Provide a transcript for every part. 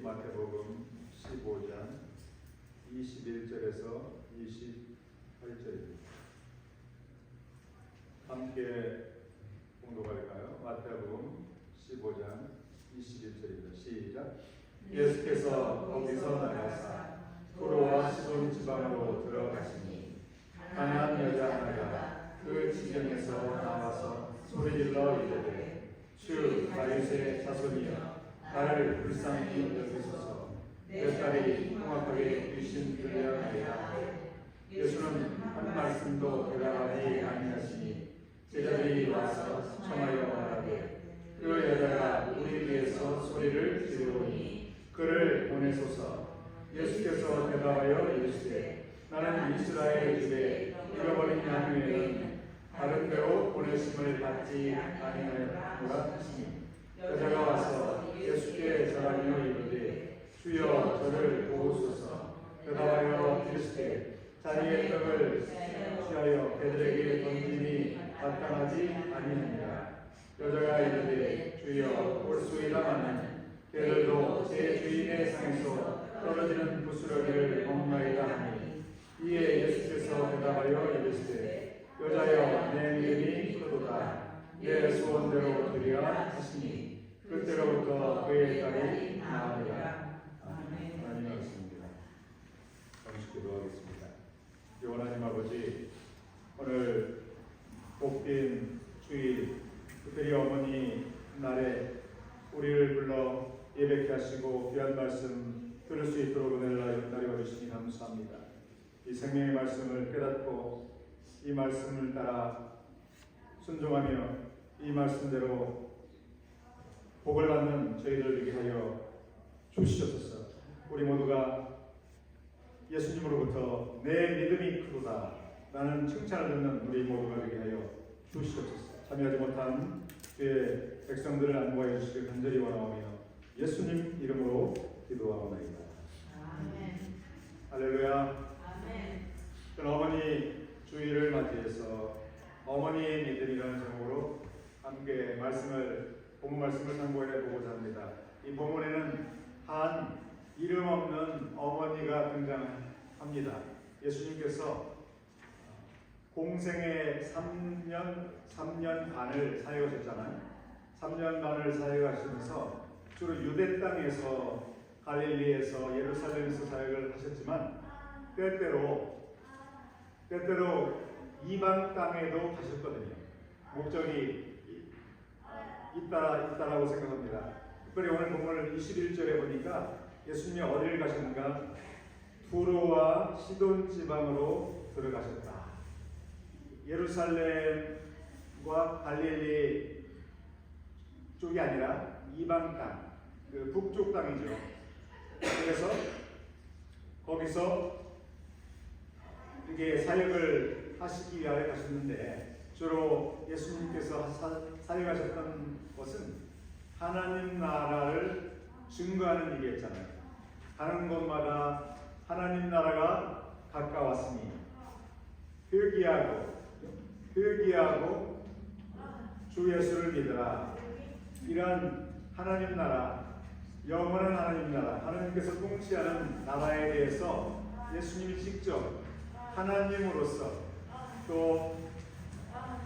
마태복음 15장 21절에서 28절입니다. 함께 공독할까요? 마태복음 15장 21절입니다. 시작. 예수께서 거기서 나가사 도로와 시돈 지방으로 들어가시니 가나안 여자 하나가 그 지경에서 나와서 소리질러 이르되 주 다윗의 자손이여 나를 불쌍히 여기소서. 내 딸이 흉악하게 귀신 들려하리이다. 예수는 한 말씀도 대답하지 아니하시니 제자들이 와서 청하여 말하되 그 여자가 우리 위해서 소리를 지르오니 그를 보내소서. 예수께서 대답하여 이르시되 나는 이스라엘 집에 잃어버린 양 외에는 다른 데로 보내심을 받지 아니하였노라 하시니 여자가 와서 예수께 절하며 이르되 주여 저를 도우소서. 대답하여 이르시되 자기의 떡을 취하여 배들에게 던짐이 마땅하지 아니하니라. 여자가 이르되 주여 올소이다마는 개들도 제 주인의 상에서 떨어지는 부스러기를 먹나이다 하니 이에 예수께서 대답하여 이르시되 여자여 내 믿음이 크도다. 내 소원대로 되리라 하시니 그때로부터 그의 딸이 나으리라. 아멘. 하나님 말씀입니다. 잠시 기도하겠습니다. 하나님 아버지, 오늘 복된 주일, 특별히 어머니 날에 우리를 불러 예배케 하시고 귀한 말씀 들을 수 있도록 은혜를 나려 주시니 감사합니다. 이 생명의 말씀을 깨닫고 이 말씀을 따라 순종하며 이 말씀대로 복을 받는 저희를 되게 하여 주시옵소서. 우리 모두가 예수님으로부터 내 믿음이 크도다 라는 칭찬을 듣는 우리 모두가 되게 하여 주시옵소서. 참여하지 못한 주의 백성들을 안보하여 주시길 간절히 원하오며 예수님 이름으로 기도하옵나이다. 아멘. 할렐루야. 아멘. 저는 어머니 주일을 맞이해서 어머니의 믿음이라는 제목으로 함께 본문 말씀을 상고해 보고자 합니다. 이 본문에는 한 이름 없는 어머니가 등장합니다. 예수님께서 공생의 3년 반을 사역하셨잖아요. 3년 반을 사역하시면서 주로 유대 땅에서 갈릴리에서 예루살렘에서 사역을 하셨지만 때때로 이방 땅에도 가셨거든요. 목적이 있다라고 생각합니다. 특별히 오늘 본문을 21절에 보니까 예수님이 어디를 가셨는가? 두로와 시돈 지방으로 들어가셨다. 예루살렘과 갈릴리 쪽이 아니라 이방 땅, 그 북쪽 땅이죠. 그래서 거기서 이게 사역을 하시기 위하여 가셨는데 주로 예수님께서 사역하셨던 것은 하나님 나라를 증거하는 일이었잖아요. 가는 곳마다 하나님 나라가 가까웠으니 회개하고 주 예수를 믿으라. 이런 하나님 나라, 영원한 하나님 나라, 하나님께서 통치하는 나라에 대해서 예수님이 직접 하나님으로서 또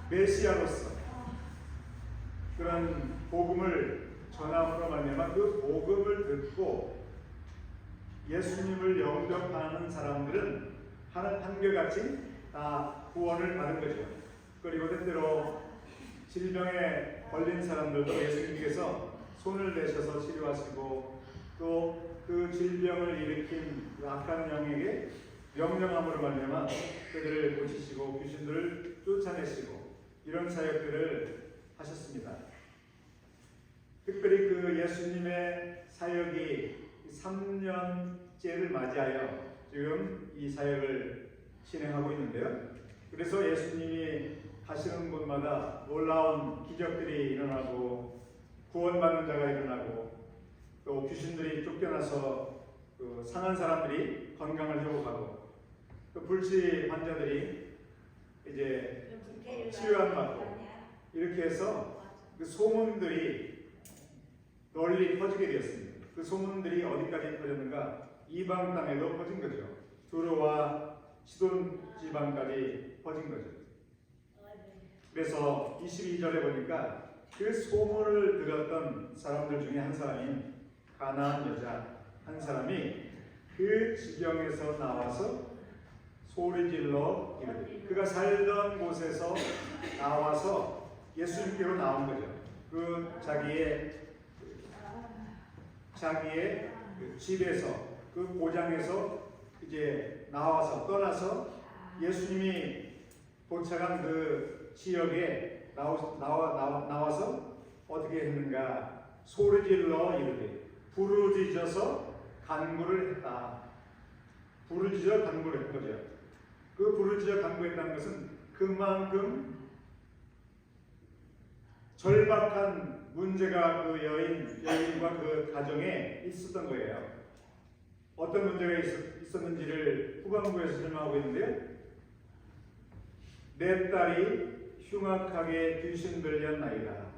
메시아로서 그런 복음을 전함으로 말미암아 그 복음을 듣고 예수님을 영접하는 사람들은 한결같이 다 구원을 받은 거죠. 그리고 때때로 질병에 걸린 사람들도 예수님께서 손을 대셔서 치료하시고 또 그 질병을 일으킨 그 악한 영에게 명령함으로 말미암아 그들을 고치시고 귀신들을 쫓아내시고 이런 사역들을 하셨습니다. 특별히 그 예수님의 사역이 3년째를 맞이하여 지금 이 사역을 진행하고 있는데요. 그래서 예수님이 가시는 곳마다 놀라운 기적들이 일어나고 구원받는 자가 일어나고 또 귀신들이 쫓겨나서 그 상한 사람들이 건강을 회복하고 또 불치 환자들이 이제 치료함 받고 이렇게 해서 그 소문들이 널리 퍼지게 되었습니다. 그 소문들이 어디까지 퍼졌는가? 이방 땅에도 퍼진 거죠. 두로와 시돈 지방까지 퍼진 거죠. 그래서 22절에 보니까 그 소문을 들었던 사람들 중에 한 사람이 가나안 여자 한 사람이 그 지경에서 나와서 소리질러 이르되, 그가 살던 곳에서 나와서 예수님께로 나온 거죠. 그 자기의 그 집에서, 그 고장에서 이제 떠나서 예수님이 도착한 그 지역에 나와서 어떻게 했는가? 소리질러 이르되, 부르짖어서 간구를 했다. 부르짖어 간구를 한 거죠. 그 부르짖어 간구했다는 것은 그만큼 절박한 문제가 그 여인과 그 가정에 있었던 거예요. 어떤 문제가 있었는지를 후반부에서 설명하고 있는데요. 내 딸이 흉악하게 귀신 들렸나이다.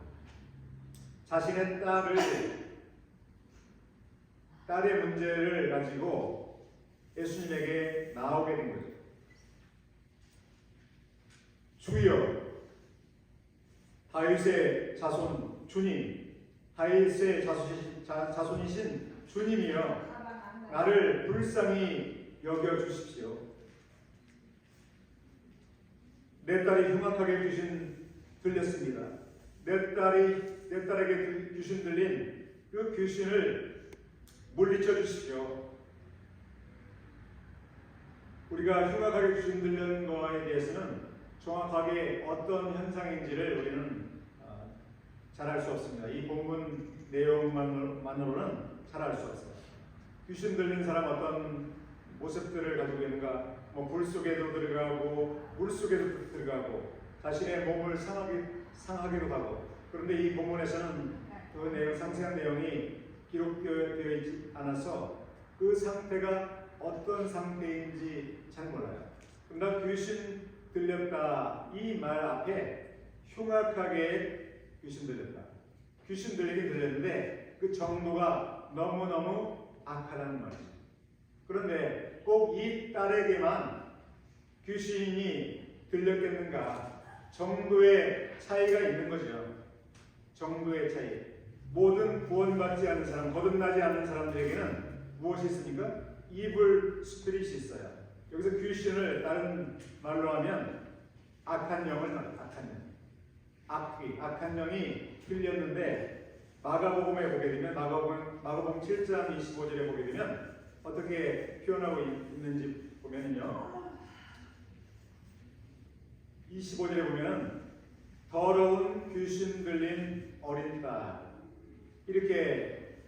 자신의 딸의 문제를 가지고 예수님에게 나오게 된 거죠. 주여, 다윗의 자손 주님, 다윗의 자손이신 주님이여, 나를 불쌍히 여겨주십시오. 내 딸이 흉악하게 귀신 들렸습니다. 내 딸에게 귀신 들린 그 귀신을 물리쳐 주십시오. 우리가 흉악하게 귀신 들린 거에 대해서는 정확하게 어떤 현상인지를 우리는 잘 알 수 없습니다. 이 본문 내용만으로는 잘 알 수 없어요. 귀신 들린 사람 어떤 모습들을 가지고 있는가? 불 속에도 들어가고 물 속에도 들어가고 자신의 몸을 상하게도 하고. 그런데 이 본문에서는 그 내용, 상세한 내용이 기록되어 있지 않아서 그 상태가 어떤 상태인지 잘 몰라요. 그러나 귀신 들렸다 이 말 앞에 흉악하게 귀신 들렸다. 귀신 들리긴 들렸는데 그 정도가 너무너무 악하다는 말이죠. 그런데 꼭 이 딸에게만 귀신이 들렸겠는가? 정도의 차이가 있는 거죠. 정도의 차이. 모든 구원받지 않은 사람, 거듭나지 않은 사람들에게는 무엇이 있습니까? 이블 스피릿이 있어요. 여기서 귀신을 다른 말로 하면 악한 영을 악한 영이 들렸는데 마가복음에 보게 되면 마가복음 7장 25절에 보게 되면 어떻게 표현하고 있는지 보면요. 25절에 보면 더러운 귀신 들린 어린 딸 이렇게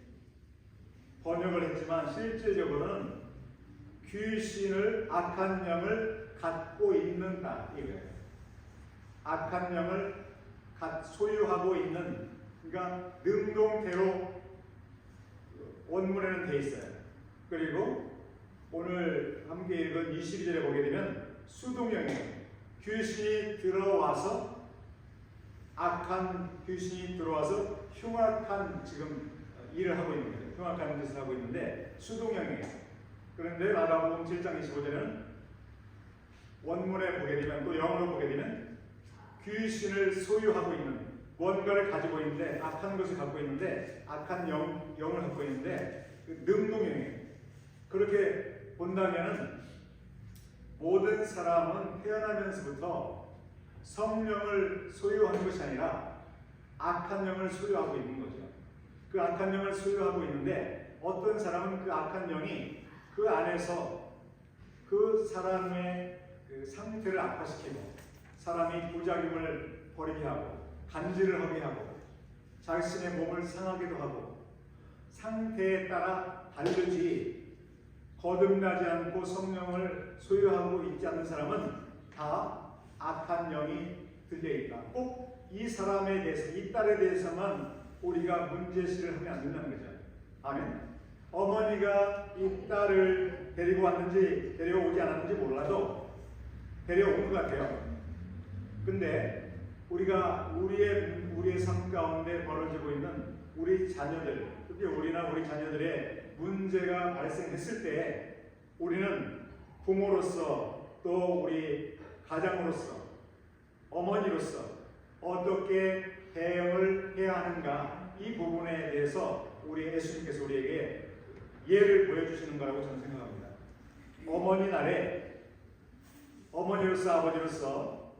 번역을 했지만 실제적으로는 귀신을 악한 영을 갖고 있는 딸 이거예요. 악한 영을 소유하고 있는, 그러니까 능동태로 원문에는 돼 있어요. 그리고 오늘 함께 읽은 22절에 보게 되면 수동형이에요. 귀신이 들어와서 악한 귀신이 들어와서 흉악한 지금 일을 하고 있는 거예요. 흉악한 짓을 하고 있는데 수동형이에요. 그런데 마가복음 7장 25절에는 원문에 보게 되면 또 영어로 보게 되면 귀신을 소유하고 있는, 뭔가를 가지고 있는데 악한 것을 갖고 있는데 악한 영을 갖고 있는데 능동형이에요. 그렇게 본다면은 모든 사람은 태어나면서부터 성령을 소유하는 것이 아니라 악한 영을 소유하고 있는 거죠. 그 악한 영을 소유하고 있는데 어떤 사람은 그 악한 영이 그 안에서 그 사람의 그 상태를 악화시키고 사람이 부작용을 벌이게 하고 간질을 하게 하고 자신의 몸을 상하기도 하고 상태에 따라 다르지 거듭나지 않고 성령을 소유하고 있지 않는 사람은 다 악한 영이 들려있다. 꼭 이 사람에 대해서, 이 딸에 대해서만 우리가 문제시를 하면 안 된다는 거죠. 아멘. 어머니가 이 딸을 데리고 왔는지 데려오지 않았는지 몰라도 데려온 것 같아요. 근데 우리가 우리의 삶 가운데 벌어지고 있는 우리 자녀들, 특히 우리나 우리 자녀들의 문제가 발생했을 때 우리는 부모로서 또 우리 가장으로서 어머니로서 어떻게 대응을 해야 하는가, 이 부분에 대해서 우리 예수님께서 우리에게 예를 보여주시는 거라고 저는 생각합니다. 어머니 날에 어머니로서 아버지로서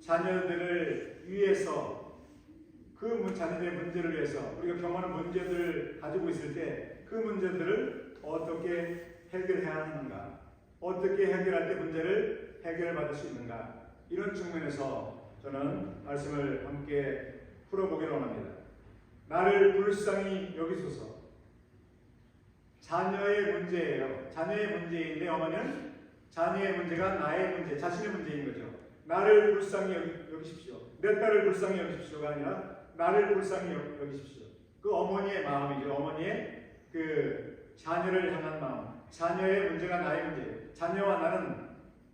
자녀들을 위해서 그 자녀들의 문제를 위해서 우리가 경험하는 문제들을 가지고 있을 때 그 문제들을 어떻게 해결해야 하는가, 어떻게 해결할 때 문제를 해결받을 수 있는가, 이런 측면에서 저는 말씀을 함께 풀어보기를 원합니다. 나를 불쌍히 여기소서. 자녀의 문제예요. 자녀의 문제인데 어머니는 자녀의 문제가 나의 문제, 자신의 문제인 거죠. 나를 불쌍히 여기십시오. 내 딸을 불쌍히 여기십시오가 아니라 나를 불쌍히 여기십시오. 그 어머니의 마음이죠. 어머니의 그 자녀를 향한 마음. 자녀의 문제가 나의 문제. 자녀와 나는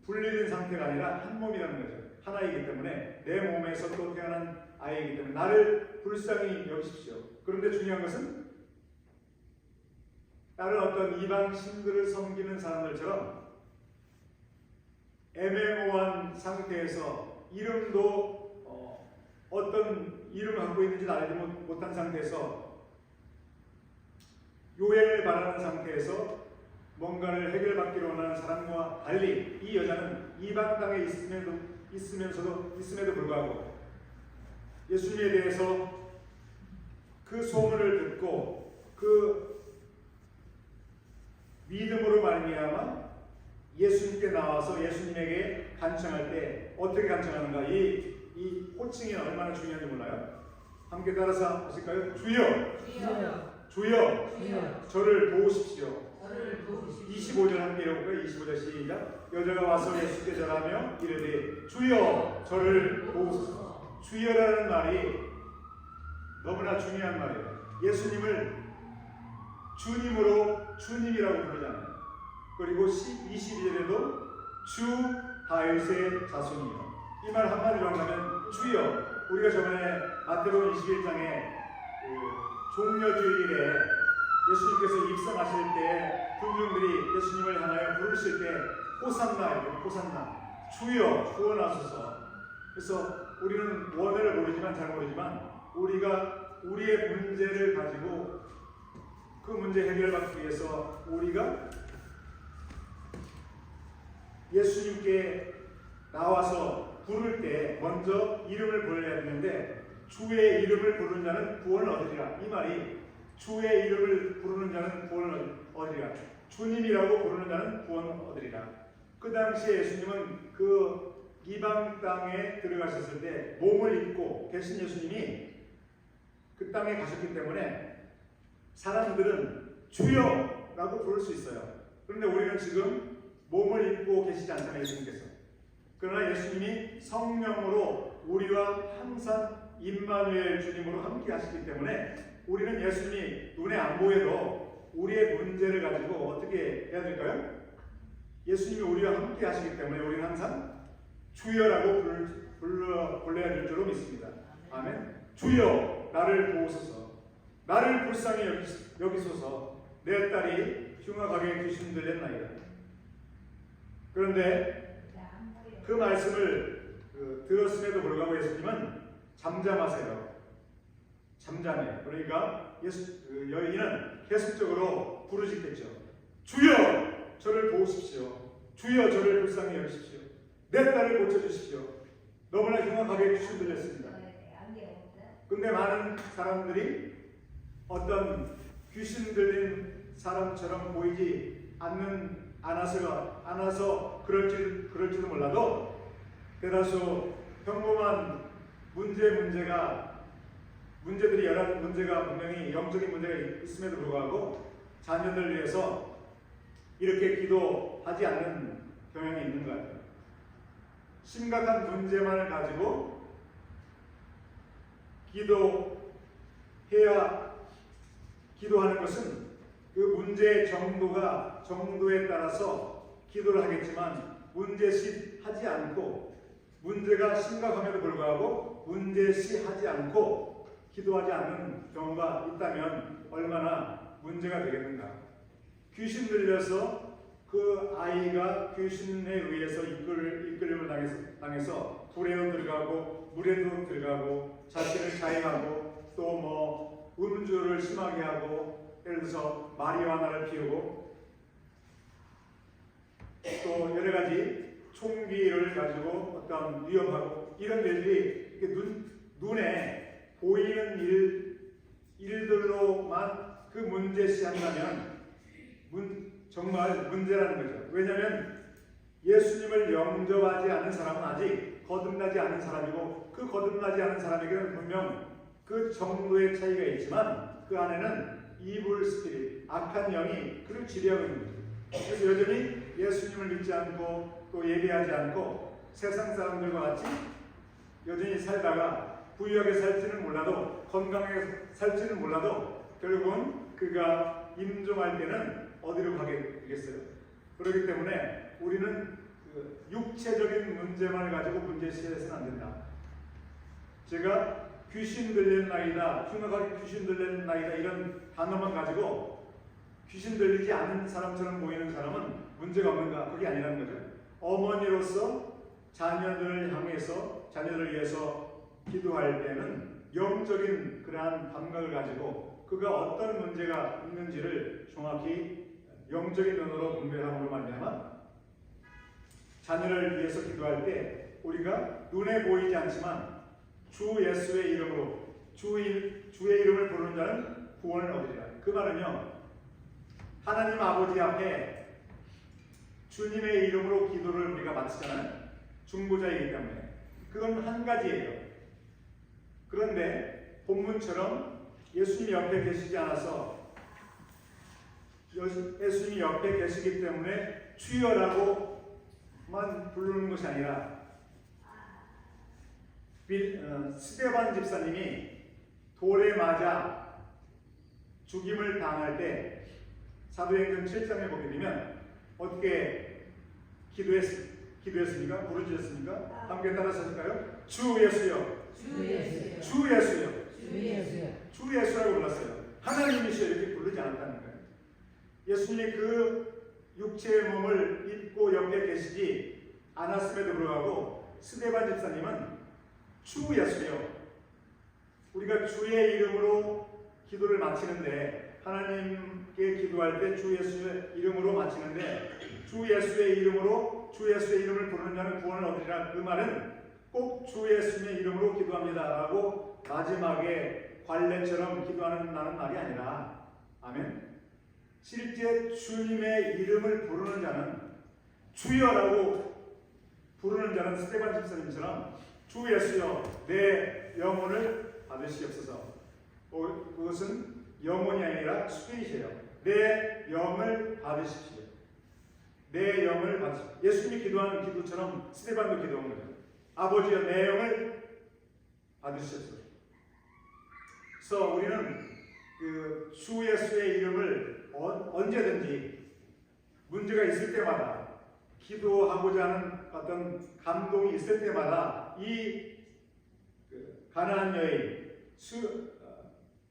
분리된 상태가 아니라 한 몸이라는 거죠. 하나이기 때문에 내 몸에서 또 태어난 아이이기 때문에 나를 불쌍히 여기십시오. 그런데 중요한 것은 다른 어떤 이방 신들을 섬기는 사람들처럼 애매모호한 상태에서 이름도 어떤 이름을 갖고 있는지 알지 못한 상태에서 요행을 바라는 상태에서 뭔가를 해결받기로 원하는 사람과 달리 이 여자는 이방 땅에 있음에도 불구하고 예수님에 대해서 그 소문을 듣고 그 믿음으로 말미암아 예수님께 나와서 예수님에게 간청할 때 어떻게 간청하는가, 이 호칭이 얼마나 중요한지 몰라요? 함께 따라서 하실까요? 주여, 주여, 주여, 주여, 저를 도우십시오. 저를 도우십시오. 25절 함께 읽어볼까요? 25절 시작. 여자가 와서 예수께 절하며 이르되 주여, 저를 도우소서. 주여라는 말이 너무나 중요한 말이에요. 예수님을 주님으로 주님이라고 부르잖아요. 그리고 22절에도 주 다윗의 자손이요. 이 말 한마디로 한다면 주여. 우리가 저번에 마태복음 21장에 종려주일에 예수님께서 입성하실 때 군중들이 예수님을 향하여 부르실 때 호산나, 호산나, 주여 구원하소서. 그래서 우리는 원어를 모르지만 잘 모르지만 우리가 우리의 문제를 가지고 그 문제 해결받기 위해서 우리가 예수님께 나와서 부를 때 먼저 이름을 불러야 되는데 주의 이름을 부르는 자는 구원을 얻으리라. 이 말이 주의 이름을 부르는 자는 구원을 얻으리라. 주님이라고 부르는 자는 구원을 얻으리라. 그 당시에 예수님은 그 이방 땅에 들어가셨을 때 몸을 입고 계신 예수님이 그 땅에 가셨기 때문에 사람들은 주여라고 부를 수 있어요. 그런데 우리는 지금 몸을 입고 계시지 않잖아요, 예수님께서. 그러나 예수님이 성령으로 우리와 항상 임마누엘 주님으로 함께 하시기 때문에 우리는 예수님이 눈에 안 보여도 우리의 문제를 가지고 어떻게 해야 될까요? 예수님이 우리와 함께 하시기 때문에 우리는 항상 주여라고 불러야 될 줄로 믿습니다. 아멘. 주여, 나를 도우소서. 나를 불쌍히 여기소서. 내 딸이 흉악하게 귀신들렸나이다. 그런데 그 말씀을 들었음에도 불구하고 예수님은 잠잠하세요. 잠잠해. 그러니까 여인은 계속적으로 부르짖겠죠. 주여, 저를 도우십시오. 주여, 저를 불쌍히 여기십시오. 내 딸을 고쳐주십시오. 너무나 흉악하게 귀신 들렸습니다. 근데 많은 사람들이 어떤 귀신 들린 사람처럼 보이지 않아서 그럴지도 몰라도 대다수 평범한 문제들이 여러 문제가 분명히 영적인 문제가 있음에도 불구하고 자녀들 위해서 이렇게 기도하지 않는 경향이 있는 것 같아요. 심각한 문제만을 가지고 기도하는 것은 그 문제의 정도에 따라서 기도를 하겠지만 문제시 하지 않고 문제가 심각함에도 불구하고 문제시하지 않고 기도하지 않는 경우가 있다면 얼마나 문제가 되겠는가. 귀신 들려서 그 아이가 귀신에 의해서 이끌림을 당해서 불에도 들어가고 물에도 들어가고 자신을 자행하고 또 뭐 음주를 심하게 하고 예를 들어서 마리화나를 피우고 또 여러 가지 총기를 가지고 어떤 위험하고 이런 일들이 눈에 보이는 일들로만 그 문제시한다면 정말 문제라는 거죠. 왜냐하면 예수님을 영접하지 않은 사람은 아직 거듭나지 않은 사람이고 그 거듭나지 않은 사람에게는 분명 그 정도의 차이가 있지만 그 안에는 이불 스피릿, 악한 영이 그를 지배하고 있는 거죠. 그래서 여전히 예수님을 믿지 않고 또 예배하지 않고 세상 사람들과 같이 여전히 살다가 부유하게 살지는 몰라도 건강하게 살지는 몰라도 결국은 그가 임종할 때는 어디로 가게 되겠어요? 그렇기 때문에 우리는 그 육체적인 문제만 가지고 문제시해서는 안 된다. 제가 귀신 들렸나이다, 흉악하게 귀신 들렸나이다 이런 단어만 가지고 귀신 들리지 않은 사람처럼 보이는 사람은 문제가 없는가? 그게 아니라는 거죠. 어머니로서 자녀들을 향해서 자녀들을 위해서 기도할 때는 영적인 그러한 감각을 가지고 그가 어떤 문제가 있는지를 정확히 영적인 눈으로 분별함으로 말미암아 자녀를 위해서 기도할 때 우리가 눈에 보이지 않지만 주 예수의 이름으로 주의 이름을 부르는 자는 구원을 얻으리라. 그 말은요, 하나님 아버지 앞에 주님의 이름으로 기도를 우리가 마치잖아요. 중보자이기 때문에 그건 한 가지예요. 그런데 본문처럼 예수님 옆에 계시지 않아서 예수님이 옆에 계시기 때문에 주여라고만 부르는 것이 아니라 스데반 집사님이 돌에 맞아 죽임을 당할 때 사도행전 7장에 보게 되면 어떻게 기도했습니까? 부르짖었습니까? 함께 따라서 하실까요? 주 예수여, 주 예수여, 주 예수여, 주 예수여, 주 예수라고 불렀어요. 하나님이시여 이렇게 부르지 않았다는 거예요. 예수님이 그 육체의 몸을 입고 옆에 계시지 않았음에도 불구하고 스데반 집사님은 주 예수여, 우리가 주의 이름으로 기도를 마치는데 하나님께 기도할 때 주 예수의 이름으로 마치는데 주 예수의 이름으로 주 예수의 이름을 부르는 자는 구원을 얻으리라. 그 말은 꼭 주 예수의 이름으로 기도합니다 라고 마지막에 관례처럼 기도하는 말이 아니라 아멘. 실제 주님의 이름을 부르는 자는 주여라고 부르는 자는 스데반 집사님처럼 주 예수여 내 영혼을 받으시옵소서. 그것은 영혼이 아니라 스피릿이에요. 내 영을 받으십시오. 내 영을 받으십시오. 예수님이 기도하는 기도처럼 스데반도 기도한 거죠. 아버지여 내 영을 받으시옵소서. 그래서 우리는 그 주 예수의 이름을 언제든지 문제가 있을 때마다 기도하고자 하는 어떤 감동이 있을 때마다 이 가나안 여인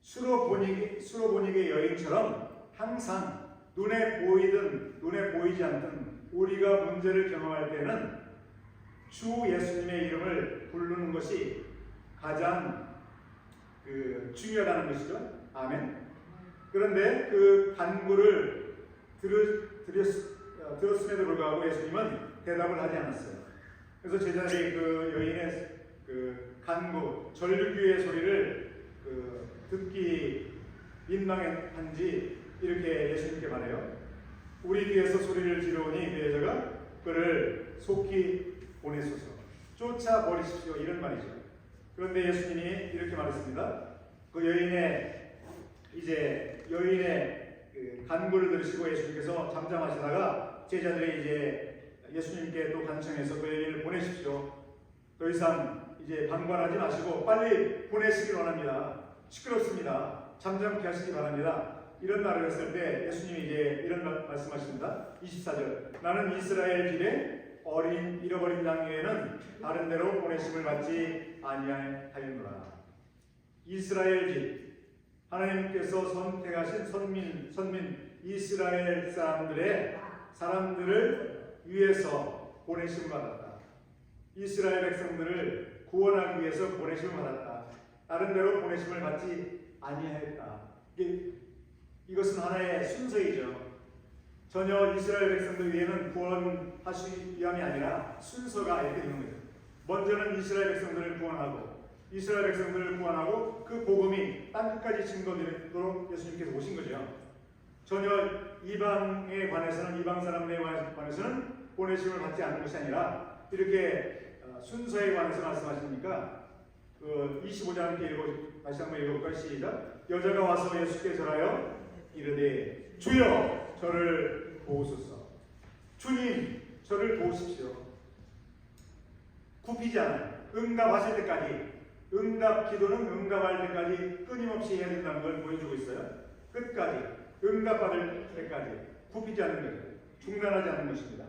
수로보닉의 여인처럼 항상 눈에 보이든 눈에 보이지 않든 우리가 문제를 경험할 때는 주 예수님의 이름을 부르는 것이 가장 중요하다는 것이죠. 아멘. 그런데 그 간구를 들었음에도 불구하고 예수님은 대답을 하지 않았어요. 그래서 제자들이 그 여인의 그 간구, 절규의 소리를 듣기 민망한지 이렇게 예수님께 말해요. 우리 뒤에서 소리를 지르오니 그 여자가 그를 속히 보내소서, 쫓아버리십시오 이런 말이죠. 그런데 예수님이 이렇게 말했습니다. 그 여인의 그 간구를 들으시고 예수님께서 잠잠하시다가 제자들이 이제 예수님께 또 간청해서 그 여인을 보내십시오. 더 이상 이제 방관하지 마시고 빨리 보내시길 원합니다. 시끄럽습니다. 잠잠케 하시기 바랍니다. 이런 말을 했을 때 예수님이 이제 이런 말씀하십니다. 24절 나는 이스라엘 집에 어린 잃어버린 양 외에는 다른 데로 보내심을 받지 아니하였노라. 이스라엘 집 하나님께서 선택하신 선민 이스라엘 사람들을 위해서 보내심을 받았다. 이스라엘 백성들을 구원하기 위해서 보내심을 받았다. 다른 데로 보내심을 받지 아니하였다. 이것은 하나의 순서이죠. 전혀 이스라엘 백성들 위에는 구원하시기 위함이 아니라 순서가 이렇게 되는 거죠. 먼저는 이스라엘 백성들을 구원하고 이스라엘 백성들을 구원하고 그 복음이 땅끝까지 증거되도록 예수님께서 오신 거죠. 전혀 이방에 관해서는 이방 사람들에 관해서는 보내심을 받지 않는 것이 아니라 이렇게 순서에 관해서 말씀하시니까 25절 함께 다시 한번 읽어볼까요? 시작. 여자가 와서 예수께 절하여 이르되 주여 저를 도우소서. 주님 저를 도우십시오. 굽히지 않아요. 응답하실 때까지, 기도는 응답할 때까지 끊임없이 해야 된다는 걸 보여주고 있어요. 끝까지 응답받을 때까지 굽히지 않는 거죠. 중단하지 않는 것입니다.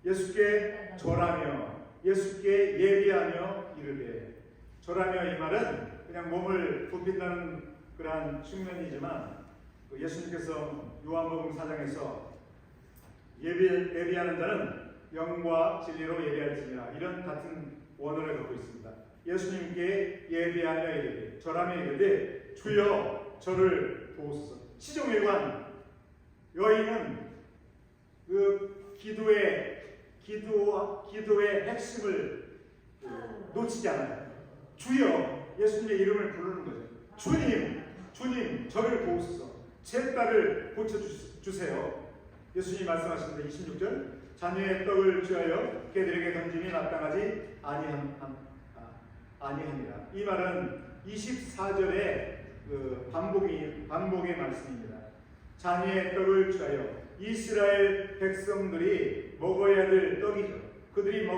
예수께 절하며 예수께 예비하며 이르되, 절하며 이 말은 그냥 몸을 굽힌다는 그러한 측면이지만 예수님께서 요한복음 4장에서 예비하는 자는 영과 진리로 예비할지니라, 이런 같은 원어를 갖고 있습니다. 예수님께 예비하며 이르되, 절하며 이르되 주여 저를 도우소서. 시종일관 여인은 그 기도의 핵심을 놓치지 않아요. 주여, 예수님의 이름을 부르는 거죠. 주님 저를 도우소서. 제 딸을 고쳐주세요. 예수님이 말씀하시는데 26절, 자녀의 떡을 취하여 개들에게 던짐이 마땅하지 아니하니라. 이 말은 24절의 반복의 말씀입니다. 자녀의 떡을 취하여, 이스라엘 백성들이 먹어야 될 떡이죠. 그들이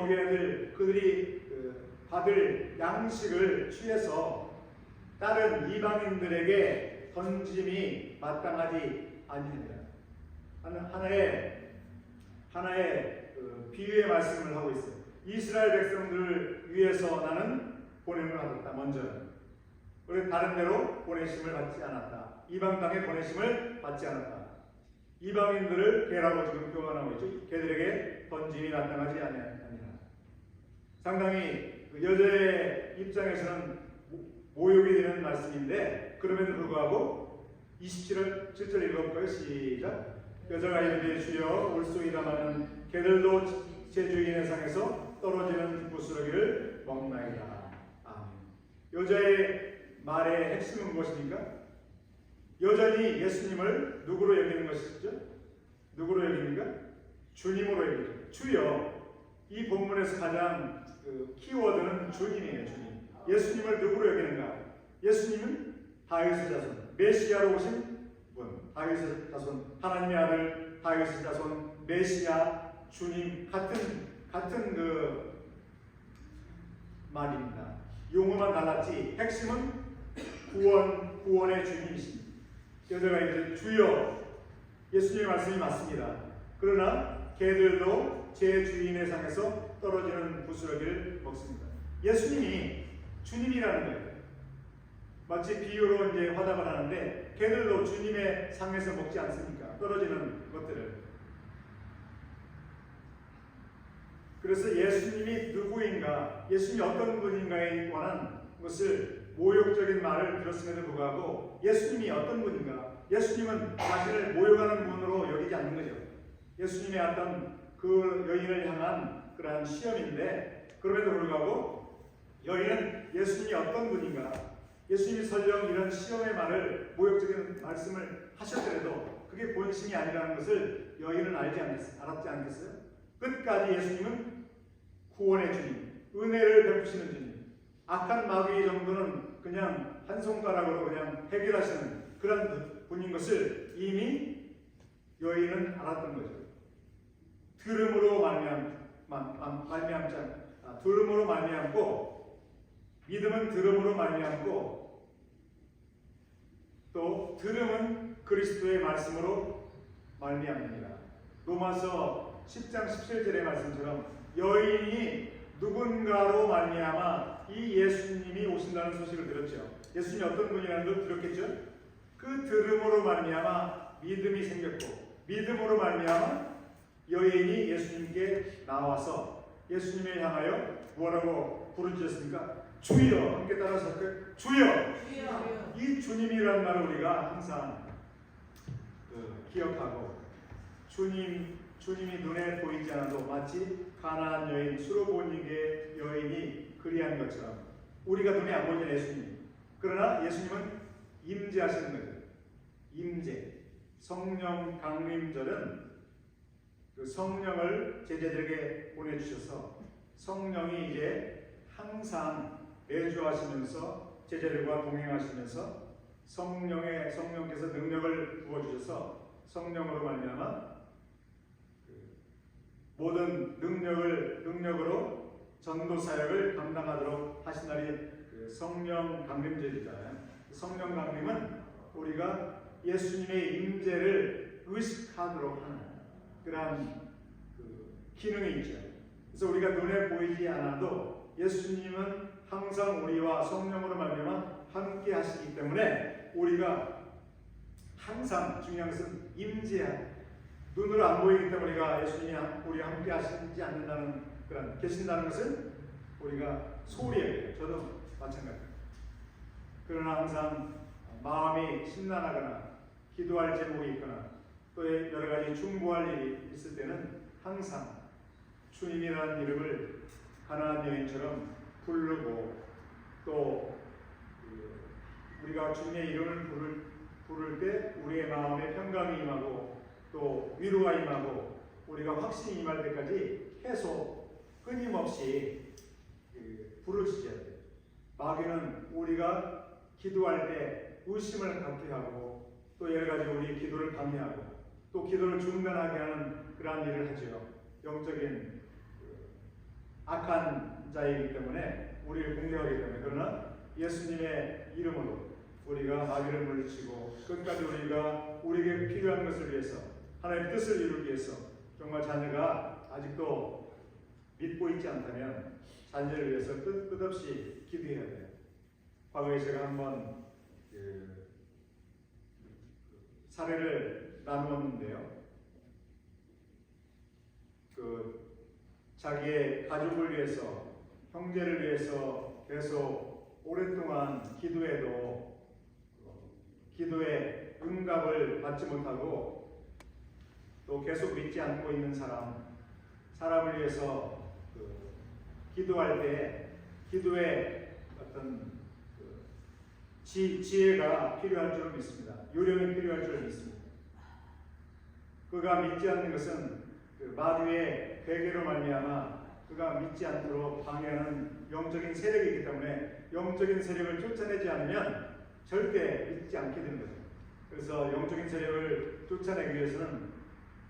받을 양식을 취해서 다른 이방인들에게 던짐이 마땅하지 아니하니라. 하나의 비유의 말씀을 하고 있어요. 이스라엘 백성들을 위해서 나는 보냄을 받았다. 먼저는. 그리고 다른 데로 보내심을 받지 않았다. 이방 땅에 보내심을 받지 않았다. 이방인들을 개라고 지금 표현하고 있죠. 개들에게 던짐이 마땅하지 아니하니라. 상당히 여자의 입장에서는 모욕이 되는 말씀인데, 그럼에도 불구하고 27절 읽어볼까요? 시작. 여자가 이르되 주여 올소이다마는 개들도 제 주인의 상에서 떨어지는 부스러기를 먹나이다. 아멘. 여자의 말의 핵심은 무엇입니까? 여전히 예수님을 누구로 여기는 것이죠? 누구로 여깁니까? 주님으로 여기죠. 주여. 이 본문에서 가장 키워드는 주님이에요. 주님. 예수님을 누구로 여기는가? 예수님은 다윗의 자손, 메시아로 오신 분, 다윗의 자손, 하나님의 아들, 다윗의 자손, 메시아, 주님, 같은 말입니다. 용어만 달랐지 핵심은 구원의 주님이십니다. 여자가 이제 주여, 예수님의 말씀이 맞습니다. 그러나 개들도 제 주인의 상에서 떨어지는 부스러기를 먹습니다. 예수님이 주님이라는 거예요. 마치 비유로 이제 화답을 하는데, 개들도 주님의 상에서 먹지 않습니까? 떨어지는 것들을. 그래서 예수님이 누구인가, 예수님이 어떤 분인가에 관한 것을 모욕적인 말을 들었음에도 불구하고 예수님이 어떤 분인가, 예수님은 자신을 모욕하는 분으로 여기지 않는 거죠. 예수님의 어떤 그 여인을 향한 그러한 시험인데, 그럼에도 불구하고 여인은 예수님이 어떤 분인가, 예수님이 설령 이런 시험의 말을, 모욕적인 말씀을 하셨더라도 그게 본심이 아니라는 것을 여인은 알았지 않겠어요? 끝까지 예수님은 구원의 주님, 은혜를 베푸시는 주님, 악한 마귀 정도는 그냥 한 손가락으로 그냥 해결하시는 그런 분인 것을 이미 여인은 알았던 거죠. 들음으로 말미암고, 믿음은 들음으로 말미암고, 또 들음은 그리스도의 말씀으로 말미암느니라. 로마서 10장 17절의 말씀처럼 여인이 누군가로 말미암아 이 예수님이 오신다는 소식을 들었죠. 예수님이 어떤 분이라는 걸 들었겠죠. 그 들음으로 말미암아 믿음이 생겼고, 믿음으로 말미암아 여인이 예수님께 나와서 예수님을 향하여 뭐라고 부르짖었습니까? 주여! 함께 따라서 주여! 주여! 이 주님이라는 말을 우리가 항상 기억하고, 주님이 눈에 보이지 않아도 마치 가나안 여인 수로보니게 여인이 그리한 것처럼 우리가 눈에 안 보이는 예수님, 그러나 예수님은 임재하시는 거죠. 임재, 성령 강림절은 그 성령을 제자들에게 보내주셔서 성령이 이제 항상 내주하시면서 제자들과 동행하시면서 성령께서 능력을 부어주셔서 성령으로 말미암아 모든 능력으로 전도 사역을 감당하도록 하신 날이 그 성령 강림제잖아요. 성령 강림은 우리가 예수님의 임재를 의식하도록 하는 그런 기능이 있죠. 그래서 우리가 눈에 보이지 않아도 예수님은 항상 우리와 성령으로 말미암아 함께 하시기 때문에 우리가 항상 중요한 것은 임재하는, 눈으로 안 보이기 때문에 우리가 예수님이 우리와 함께 하시지 않는다는 그런 계신다는 것은 우리가 소리예요. 저도 마찬가지입니다. 그러나 항상 마음이 심란하거나 기도할 제목이 있거나 또 여러 가지 중보할 일이 있을 때는 항상 주님이라는 이름을 가나안 여인처럼 부르고, 또 우리가 주님의 이름을 부를 때 우리의 마음에 평강이 임하고 또 위로가 임하고 우리가 확신이 임할 때까지 계속 끊임없이 부르시죠. 마귀는 우리가 기도할 때 의심을 갖게 하고 또 여러 가지 우리 기도를 방해하고 또 기도를 중단하게 하는 그러한 일을 하죠. 영적인 악한 자이기 때문에 우리를 공격하기 때문에. 그러나 예수님의 이름으로 우리가 마귀를 물리치고 끝까지 우리가 우리에게 필요한 것을 위해서, 하나님의 뜻을 이루기 위해서, 정말 자녀가 아직도 믿고 있지 않다면 자녀를 위해서 끝없이 기도해야 돼요. 과거에 제가 한번 사례를 나누었는데요. 자기의 가족을 위해서, 형제를 위해서 계속 오랫동안 기도해도 기도의 응답을 받지 못하고 또 계속 믿지 않고 있는 사람을 위해서 기도할 때 기도의 어떤 지혜가 필요할 줄을 믿습니다. 요령이 필요할 줄을 믿습니다. 그가 믿지 않는 것은 마귀의 괴계로 말미암아 그가 믿지 않도록 방해하는 영적인 세력이기 때문에 영적인 세력을 쫓아내지 않으면 절대 믿지 않게 되는 거죠. 그래서 영적인 세력을 쫓아내기 위해서는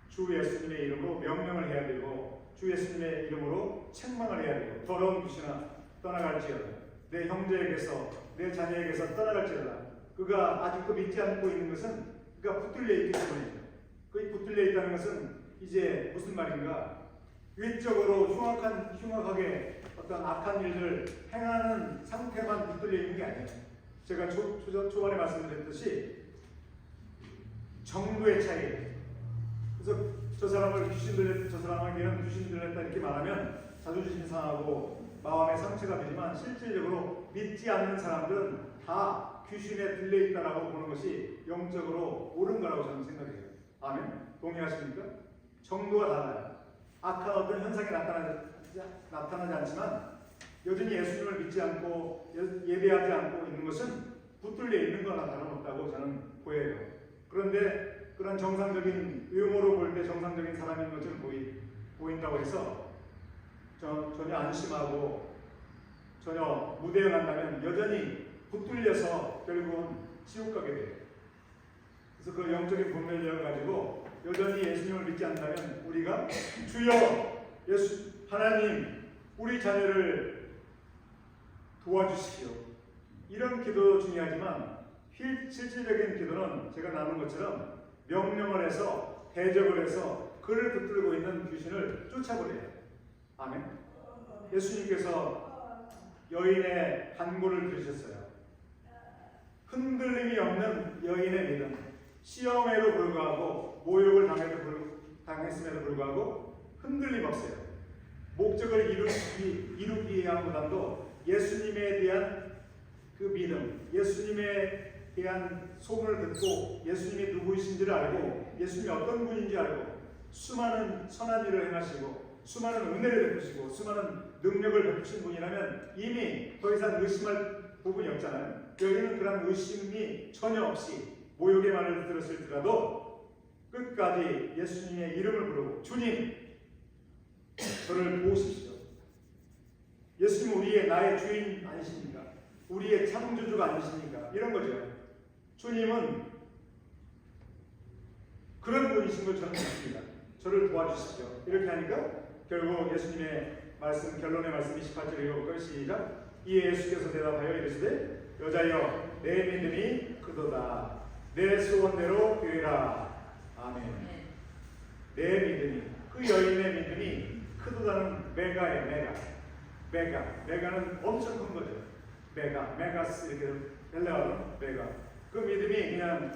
주 예수님의 이름으로 명령을 해야 되고 주 예수님의 이름으로 책망을 해야 되고 더러운 귀신아 떠나갈지어다. 내 형제에게서 내 자녀에게서 떠나갈지어다. 그가 아직도 믿지 않고 있는 것은 그가 붙들려 있기 때문이죠. 그 붙들려 있다는 것은 이제 무슨 말인가? 외적으로 흉악하게 어떤 악한 일을 행하는 상태만 붙들려 있는 게 아니에요. 제가 초반에 말씀드렸듯이 정도의 차이예요. 그래서 저 사람에게는 귀신 들렸다 이렇게 말하면 자존심 상하고 마음에 상처가 되지만 실질적으로 믿지 않는 사람들은 다 귀신에 들려 있다라고 보는 것이 영적으로 옳은 거라고 저는 생각해요. 아멘? 동의하십니까? 정도가 달라요. 악한 어떤 현상이 나타나지 않지만 여전히 예수님을 믿지 않고 예배하지 않고 있는 것은 붙들려 있는 거나 다름없다고 저는 보여요. 그런데 그런 정상적인 외모로 볼 때 정상적인 사람인 것처럼 보인다고 해서 전혀 안심하고 전혀 무대응한다면 여전히 붙들려서 결국은 지옥 가게 돼요. 그래서 그 영적인 분별력을 가지고 여전히 예수님을 믿지 않는다면 우리가 주여 하나님 우리 자녀를 도와주십시오. 이런 기도 중요하지만 실질적인 기도는 제가 나눈 것처럼 명령을 해서 대적을 해서 그를 붙들고 있는 귀신을 쫓아버려요. 아멘. 예수님께서 여인의 간구를 들으셨어요. 흔들림이 없는 여인의 믿음, 시험에도 불구하고 모욕을 당했음에도 불구하고 흔들림 없어요. 목적을 이루기 위함보다도 예수님에 대한 그 믿음, 예수님에 대한 소문을 듣고 예수님이 누구이신지를 알고 예수님이 어떤 분인지 알고 수많은 선한 일을 행하시고 수많은 은혜를 베푸시고 수많은 능력을 베푸신 분이라면 이미 더 이상 의심할 부분이 없잖아요. 여기는 그런 의심이 전혀 없이 모욕의 말을 들었을지라도 끝까지 예수님의 이름을 부르고 주님 저를 도우십시오. 예수님 우리의 나의 주인 아니십니까? 우리의 창조주가 아니십니까? 이런 거죠. 주님은 그런 분이신 걸 저는 믿습니다. 저를 도와주십시오. 이렇게 하니까 결국 예수님의 말씀, 결론의 말씀 28절 읽어볼까요? 시작. 이에 예수께서 대답하여 이르시되 여자여 내 믿음이 크도다. 내 소원대로 되리라. 아멘. 내 믿음이, 그 여인의 믿음이 크도다는 메가예요. 메가는 엄청 큰 거죠. 메가스 이렇게 헬라어로 메가. 그 믿음이 그냥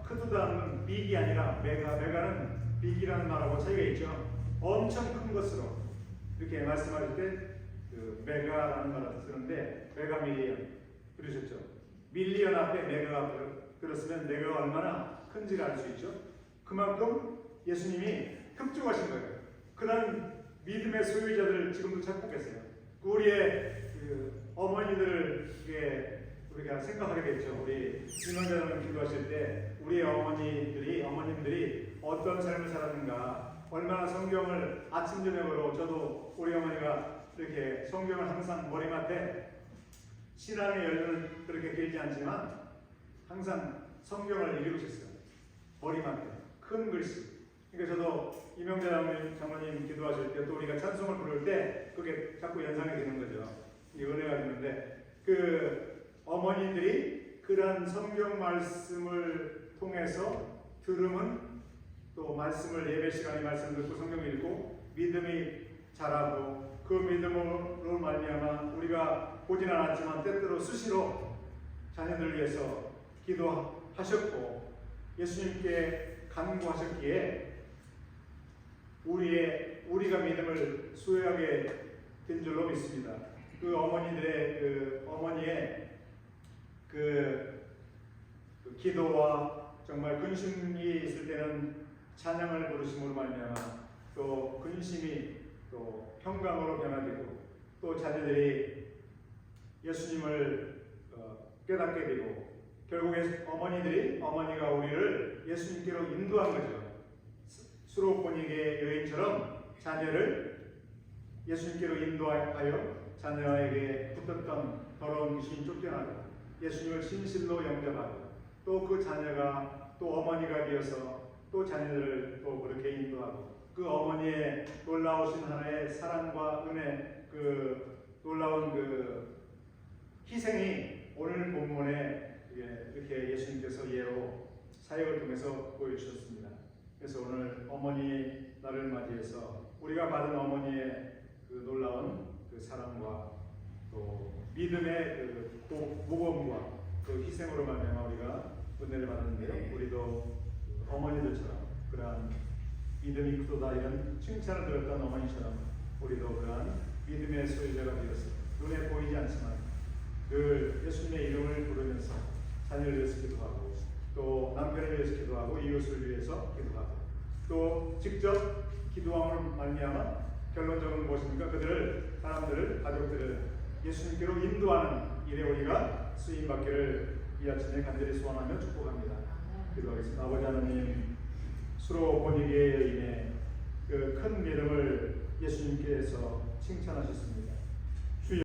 크도다는 빅이 아니라 메가는 빅이라는 말하고 차이가 있죠. 엄청 큰 것으로 이렇게 말씀하실 때 그 메가라는 말을 쓰는데 메가 밀리언 들으셨죠? 밀리언 앞에 메가가 들었으면 메가가 얼마나 큰지를 알 수 있죠. 그만큼 예수님이 흡족하신 거예요. 그런 믿음의 소유자들을 지금도 찾고 계세요. 우리의 그 어머니들을 우리가 생각하게 됐죠. 우리 김영자님 기도하실 때 우리의 어머님들이 어떤 삶을 살았는가, 얼마나 성경을 아침 저녁으로, 저도 우리 어머니가 이렇게 성경을 항상 머리맡에, 신앙의 연륜은 그렇게 길지 않지만 항상 성경을 읽으셨어요. 머리맡에 큰 글씨. 그러니까 저도 이명자 장로님 기도하실 때 또 우리가 찬송을 부를 때 그게 자꾸 연상이 되는 거죠. 이 은혜가 되는데 그 어머니들이 그런 성경 말씀을 통해서 들으면 또 말씀을 예배 시간에 말씀 듣고 성경 읽고 믿음이 자라고 그 믿음으로 말미암아 우리가 보진 않았지만 때때로 수시로 자녀들 위해서 기도하셨고 예수님께 간구하셨기에 우리가 믿음을 소유하게 된 줄로 믿습니다. 그 어머니의 그 기도와 정말 근심이 있을 때는 찬양을 부르심으로 말미암아 또 근심이 또 평강으로 변화되고 또 자녀들이 예수님을 깨닫게 되고 결국에 어머니가 우리를 예수님께로 인도한 거죠. 수로보니게 여인처럼 자녀를 예수님께로 인도하여 자녀에게 붙었던 더러운 귀신이 쫓겨나고 예수님을 진실로 영접하고 또 그 자녀가 또 어머니가 되어서 또 자녀들을 또 그렇게 인도하고 그 어머니의 놀라우신 하나의 사랑과 은혜, 그 놀라운 그 희생이 오늘 본문에 이렇게 예수님께서 예로 사역을 통해서 보여주셨습니다. 그래서 오늘 어머니 날을 맞이해서 우리가 받은 어머니의 그 놀라운 그 사랑과 또 믿음의 그 모범과 그 희생으로 말미암아 우리가 은혜를 받았는데요. 우리도 어머니들처럼 그러한 믿음이 크도다 이런 칭찬을 들었던 어머니처럼 우리도 그러한 믿음의 소유자가 되어서 눈에 보이지 않지만 늘 예수님의 이름을 부르면서 자녀를 위해서 기도하고 또 남편을 위해서 기도하고 이웃을 위해서 기도하고 또 직접 기도함으로 말미암아 결론적으로 무엇입니까? 사람들을 가족들을 예수님께로 인도하는 일에 우리가 쓰임받기를 이 아침에 간절히 소원하며 축복합니다. 기도하겠습니다. 아버지 하나님, 수로보니게 여인의 그 큰 믿음을 예수님께서 칭찬하셨습니다.